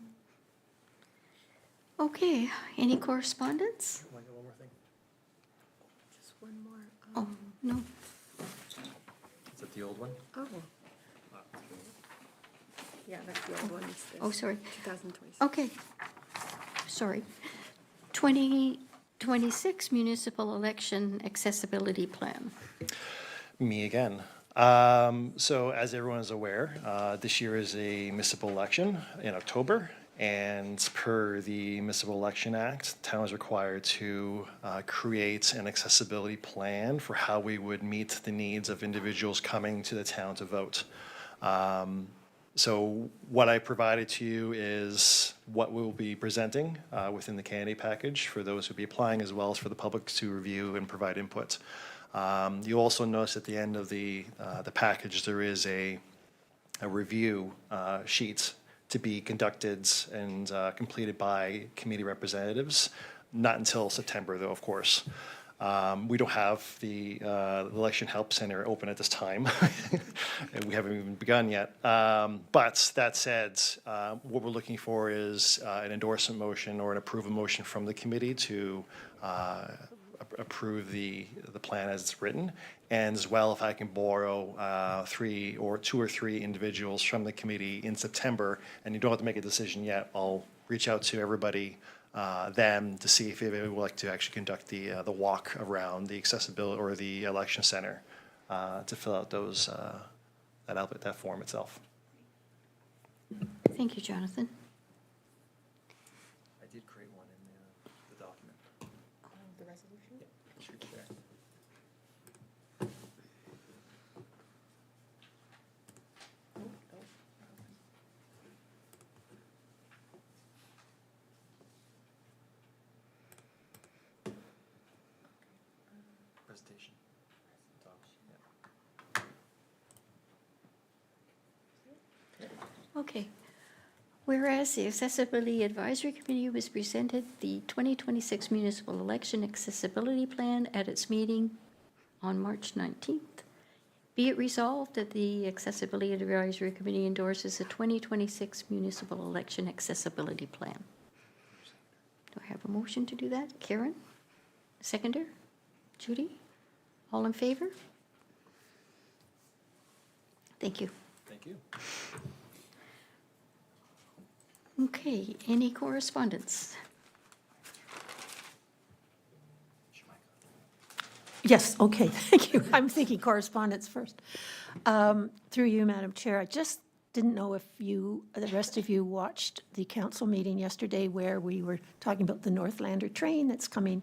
[SPEAKER 1] Okay, any correspondence?
[SPEAKER 3] Just 1 more.
[SPEAKER 1] Oh, no.
[SPEAKER 2] Is that the old one?
[SPEAKER 3] Oh. Yeah, that's the old one. It's this,
[SPEAKER 1] Oh, sorry.
[SPEAKER 3] 2026.
[SPEAKER 1] Okay. Sorry. 2026 municipal election accessibility plan.
[SPEAKER 2] Me again. So as everyone is aware, this year is a municipal election in October. And per the Municipal Election Act, town is required to create an accessibility plan for how we would meet the needs of individuals coming to the town to vote. So what I provided to you is what we'll be presenting within the candidate package for those who'll be applying, as well as for the public to review and provide input. You also notice at the end of the package, there is a review sheet to be conducted and completed by committee representatives, not until September, though, of course. We don't have the Election Help Center open at this time, and we haven't even begun yet. But that said, what we're looking for is an endorsement motion or an approval motion from the committee to approve the plan as it's written, and as well, if I can borrow 2 or 3 individuals from the committee in September, and you don't have to make a decision yet, I'll reach out to everybody them to see if they would like to actually conduct the walk around the accessibility or the election center to fill out those, that form itself.
[SPEAKER 1] Thank you, Jonathan.
[SPEAKER 2] I did create one in the document.
[SPEAKER 3] The resolution?
[SPEAKER 2] Presentation.
[SPEAKER 1] Okay. Whereas the Accessibility Advisory Committee was presented the 2026 Municipal Election Accessibility Plan at its meeting on March 19th. Be it resolved that the Accessibility Advisory Committee endorses the 2026 Municipal Election Accessibility Plan. Do I have a motion to do that? Karen? Seconder? Judy? All in favor? Thank you.
[SPEAKER 2] Thank you.
[SPEAKER 1] Okay, any correspondence?
[SPEAKER 8] Yes, okay, thank you. I'm thinking correspondence first. Through you, Madam Chair, I just didn't know if you, the rest of you watched the council meeting yesterday where we were talking about the Northlander train that's coming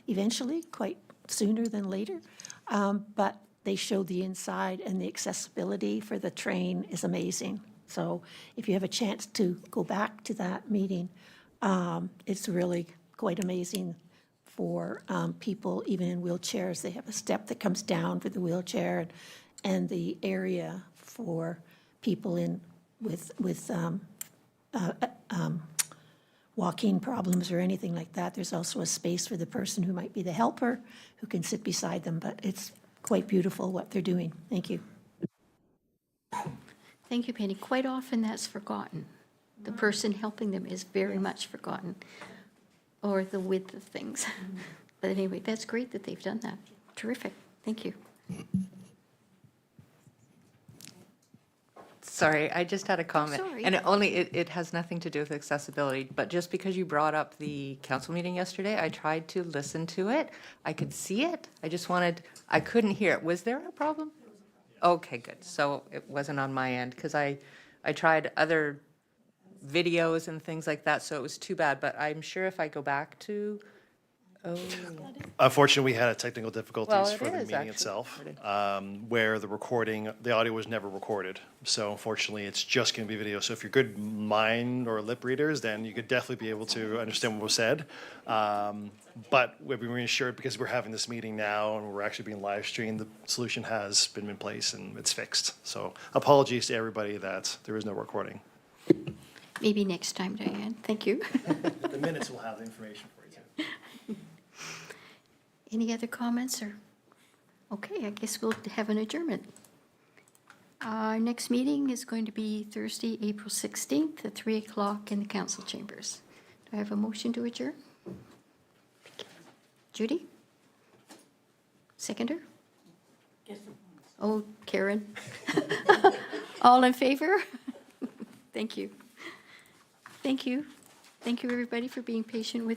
[SPEAKER 8] eventually, quite sooner than later. But they showed the inside, and the accessibility for the train is amazing. So if you have a chance to go back to that meeting, it's really quite amazing for people, even in wheelchairs. They have a step that comes down for the wheelchair, and the area for people with walking problems or anything like that. There's also a space for the person who might be the helper, who can sit beside them, but it's quite beautiful what they're doing. Thank you.
[SPEAKER 1] Thank you, Penny. Quite often that's forgotten. The person helping them is very much forgotten, or the width of things. But anyway, that's great that they've done that. Terrific. Thank you.
[SPEAKER 9] Sorry, I just had a comment.
[SPEAKER 1] Sorry.
[SPEAKER 9] And it has nothing to do with accessibility, but just because you brought up the council meeting yesterday, I tried to listen to it. I could see it. I couldn't hear it. Was there a problem? Okay, good. So it wasn't on my end, because I tried other videos and things like that, so it was too bad. But I'm sure if I go back to,
[SPEAKER 2] Unfortunately, we had technical
[SPEAKER 9] Well,
[SPEAKER 2] difficulties
[SPEAKER 9] it
[SPEAKER 2] for the
[SPEAKER 9] is
[SPEAKER 2] meeting
[SPEAKER 9] actually
[SPEAKER 2] itself,
[SPEAKER 9] recorded.
[SPEAKER 2] where the audio was never recorded. So unfortunately, it's just going to be video. So if you're good mind or lip readers, then you could definitely be able to understand what was said. But we've been reassured, because we're having this meeting now and we're actually being live streamed, the solution has been in place and it's fixed. So apologies to everybody that there is no recording.
[SPEAKER 1] Maybe next time, Diane. Thank you.
[SPEAKER 2] The minutes will have the information for you too.
[SPEAKER 1] Any other comments or? Okay, I guess we'll have an adjournment. Our next meeting is going to be Thursday, April 16th at 3 o'clock in the council chambers. Do I have a motion to adjourn? Judy? Seconder? Oh, Karen? All in favor? Thank you. Thank you. Thank you, everybody, for being patient with